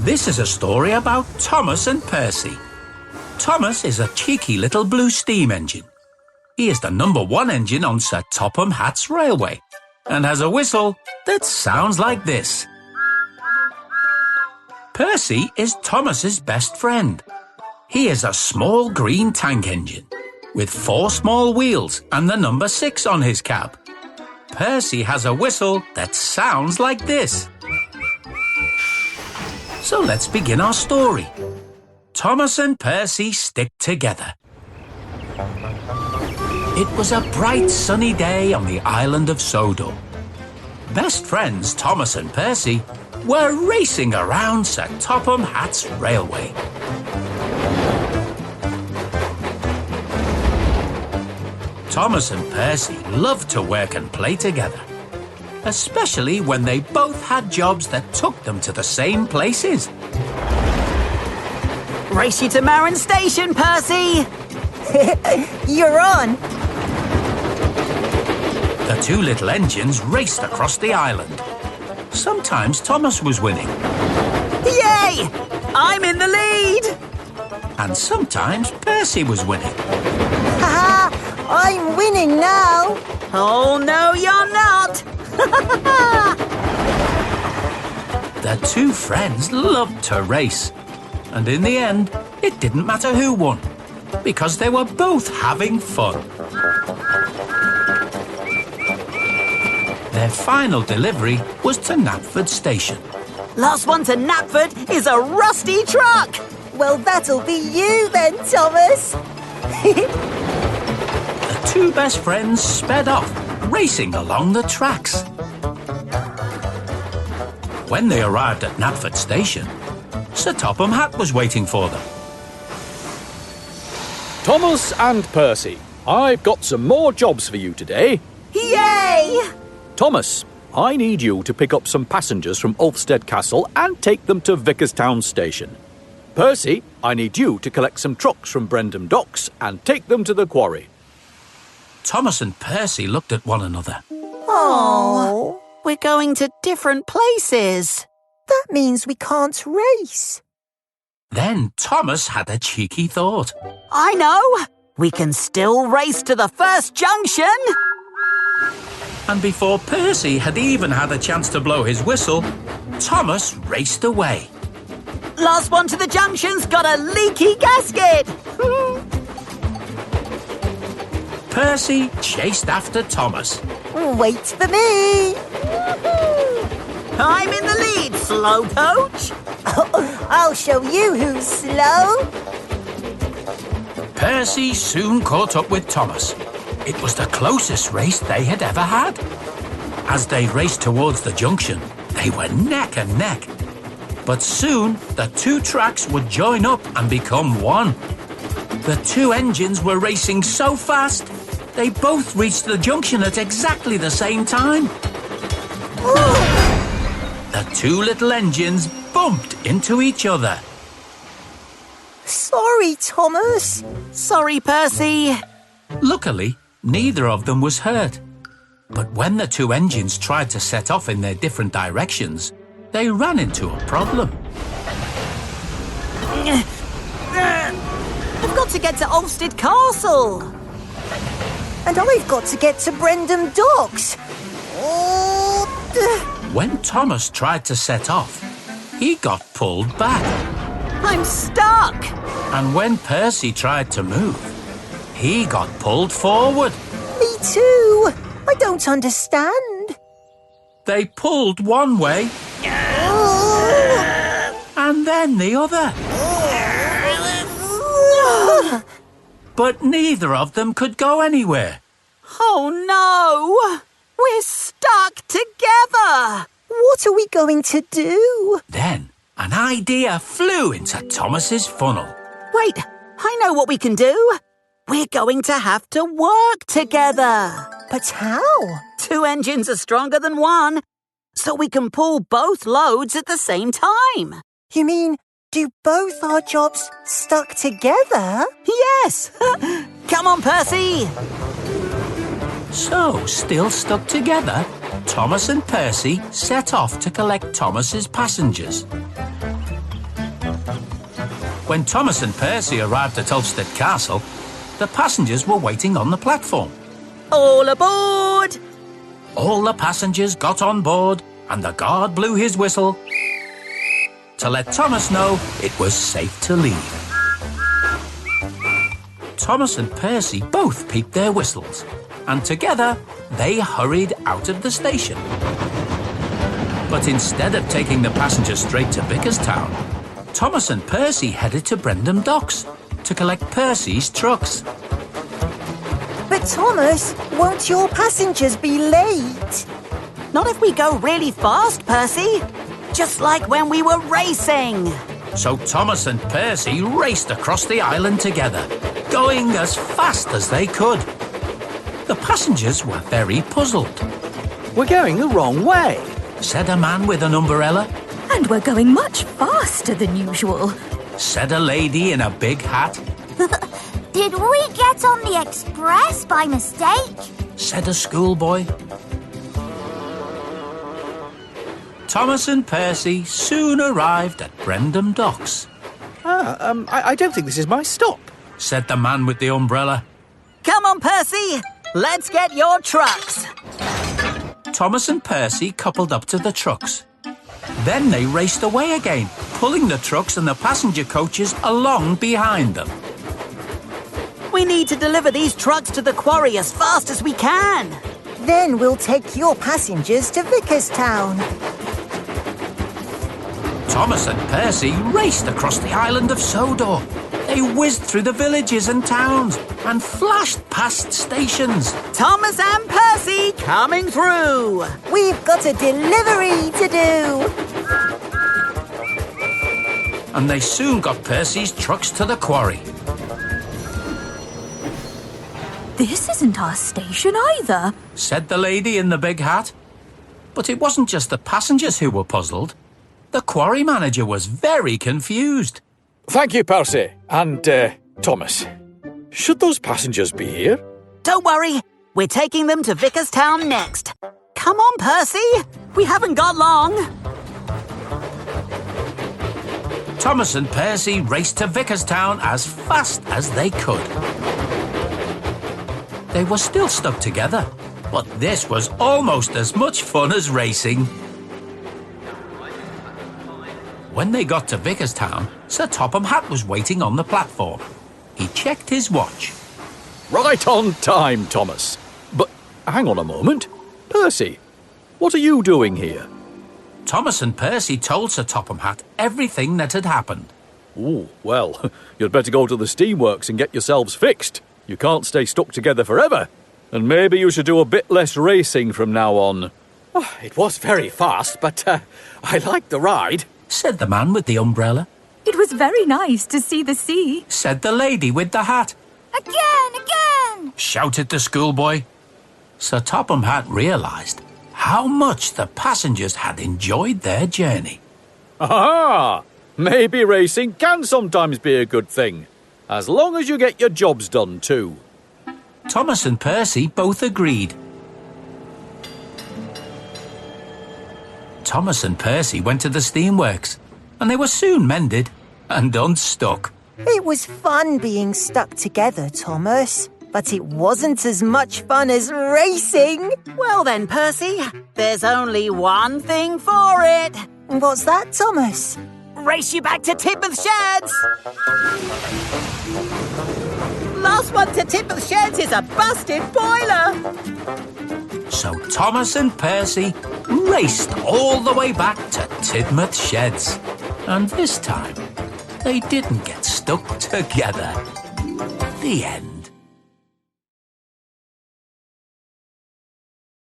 This is a story about Thomas and Percy. Thomas is a cheeky little blue steam engine. He is the #1 engine on Sir Topham Hatt's railway and has a whistle that sounds like this. Percy is Thomas's best friend. He is a small green tank engine with 4 small wheels and the number 6 on his cab. Percy has a whistle that sounds like this. So let's begin our story. Thomas and Percy stick together. It was a bright sunny day on the island of Sodor. Best friends Thomas and Percy were racing around Sir Topham Hatt's railway. Thomas and Percy loved to work and play together, especially when they both had jobs that took them to the same places. Race you to Marin Station, Percy! You're on! The 2 little engines raced across the island. Sometimes Thomas was winning. Yay! I'm in the lead! And sometimes Percy was winning. Haha! I'm winning now! Oh, no, you're not! The 2 friends loved to race. And in the end, it didn't matter who won, because they were both having fun. Their final delivery was to Knapford Station. Last one to Knapford is a rusty truck! Well, that'll be you then, Thomas! The 2 best friends sped off, racing along the tracks. When they arrived at Knapford Station, Sir Topham Hatt was waiting for them. Thomas and Percy, I've got some more jobs for you today. Yay! Thomas, I need you to pick up some passengers from Ulfstead Castle and take them to Vickerstown Station. Percy, I need you to collect some trucks from Brendam Docks and take them to the quarry. Thomas and Percy looked at one another. Oh, We're going to different places. that means we can't race. Then Thomas had a cheeky thought. I know! We can still race to the first junction! And before Percy had even had a chance to blow his whistle, Thomas raced away. Last one to the junction's got a leaky gasket! Percy chased after Thomas. Wait for me! I'm in the lead, slowcoach! I'll show you who's slow. Percy soon caught up with Thomas. It was the closest race they had ever had. As they raced towards the junction, they were neck and neck. But soon, the 2 tracks would join up and become one. The 2 engines were racing so fast, they both reached the junction at exactly the same time. The 2 little engines bumped into each other. Sorry, Thomas. Sorry, Percy. Luckily, neither of them was hurt. But when the 2 engines tried to set off in their different directions, they ran into a problem. I've got to get to Ulfstead Castle. And I've got to get to Brendam Docks. When Thomas tried to set off, he got pulled back. I'm stuck. And when Percy tried to move, he got pulled forward. Me too. I don't understand. They pulled one way and then the other. But neither of them could go anywhere. Oh no! We're stuck together! What are we going to do? Then an idea flew into Thomas's funnel. Wait, I know what we can do. We're going to have to work together. But how? 2 engines are stronger than 1, so we can pull both loads at the same time. You mean, do both our jobs stuck together? Yes! Come on, Percy! So, still stuck together, Thomas and Percy set off to collect Thomas's passengers. When Thomas and Percy arrived at Ulfstead Castle, the passengers were waiting on the platform. All aboard! All the passengers got on board and the guard blew his whistle to let Thomas know it was safe to leave. Thomas and Percy both peeped their whistles, and together they hurried out of the station. But instead of taking the passengers straight to Vickerstown, Thomas and Percy headed to Brendam Docks to collect Percy's trucks. But Thomas, won't your passengers be late? Not if we go really fast, Percy. Just like when we were racing. So Thomas and Percy raced across the island together, going as fast as they could. The passengers were very puzzled. We're going the wrong way, Said a man with an umbrella. And we're going much faster than usual. Said a lady in a big hat. Did we get on the express by mistake? Said a schoolboy. Thomas and Percy soon arrived at Brendam Docks. I don't think this is my stop. Said the man with the umbrella. Come on, Percy. Let's get your trucks. Thomas and Percy coupled up to the trucks. Then they raced away again, pulling the trucks and the passenger coaches along behind them. We need to deliver these trucks to the quarry as fast as we can. Then we'll take your passengers to Vickerstown. Thomas and Percy raced across the island of Sodor. They whizzed through the villages and towns and flashed past stations. Thomas and Percy coming through. We've got a delivery to do. And they soon got Percy's trucks to the quarry. This isn't our station either. Said the lady in the big hat. But it wasn't just the passengers who were puzzled. The quarry manager was very confused. Thank you, Percy. And, Thomas. Should those passengers be here? Don't worry. We're taking them to Vickerstown next. Come on, Percy. We haven't got long. Thomas and Percy raced to Vickerstown as fast as they could. They were still stuck together, but this was almost as much fun as racing. When they got to Vickerstown, Sir Topham Hatt was waiting on the platform. He checked his watch. Right on time, Thomas. But hang on a moment. Percy, what are you doing here? Thomas and Percy told Sir Topham Hatt everything that had happened. Oh, well, you'd better go to the steamworks and get yourselves fixed. You can't stay stuck together forever. And maybe you should do a bit less racing from now on. Oh, it was very fast, but I liked the ride. Said the man with the umbrella. It was very nice to see the sea. Said the lady with the hat. Again! Shouted the schoolboy. Sir Topham Hatt realised how much the passengers had enjoyed their journey. Aha! Maybe racing can sometimes be a good thing, as long as you get your jobs done too. Thomas and Percy both agreed. Thomas and Percy went to the steamworks, and they were soon mended and unstuck. It was fun being stuck together, Thomas. But it wasn't as much fun as racing. Well then, Percy, there's only one thing for it. What's that, Thomas? Race you back to Tidmouth Sheds. Last one to Tidmouth Sheds is a busted boiler. So Thomas and Percy raced all the way back to Tidmouth Sheds. And this time, they didn't get stuck together. The end.